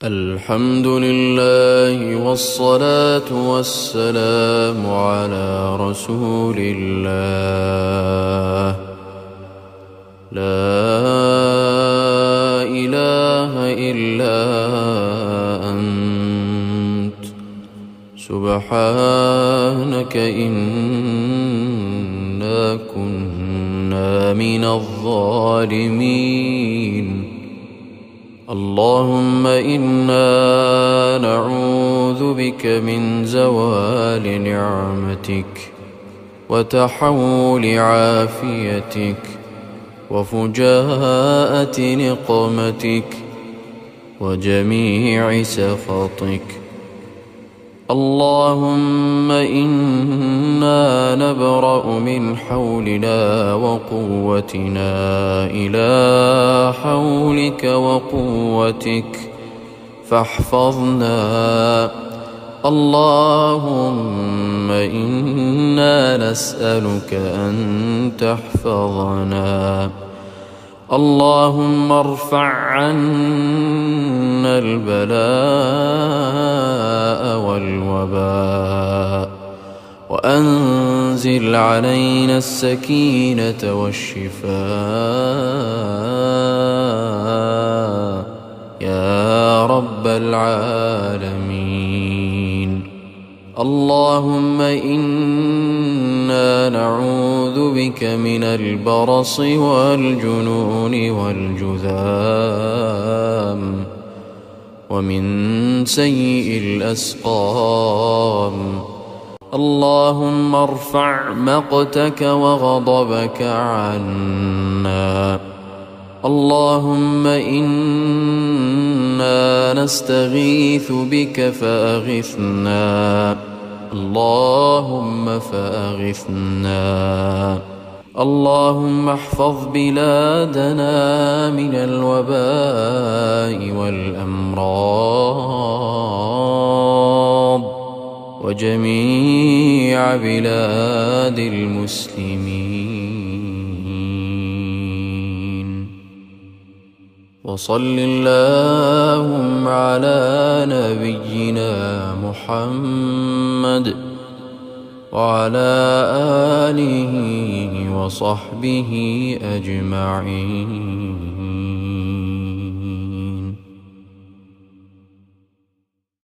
الحمد لله والصلاة والسلام على رسول الله. لا إله إلا أنت سبحانك إنا كنا من الظالمين. اللهم إنا نعوذ بك من زوال نعمتك وتحول عافيتك وفجاءة نقمتك وجميع سخطك. اللهم إنا نبرأ من حولنا وقوتنا إلى حولك وقوتك فاحفظنا. اللهم إنا نسألك أن تحفظنا. اللهم ارفع عنا البلاء والوباء وأنزل علينا السكينة والشفاء يا رب العالمين. اللهم إنا نعوذ بك من البرص والجنون والجذام ومن سيء الأسقام. اللهم ارفع مقتك وغضبك عنا. اللهم إنا نستغيث بك فأغثنا. اللهم فأغثنا. اللهم احفظ بلادنا من الوباء والأمراض وجميع بلاد المسلمين. وصل اللهم على نبينا محمد وعلى آله وصحبه أجمعين.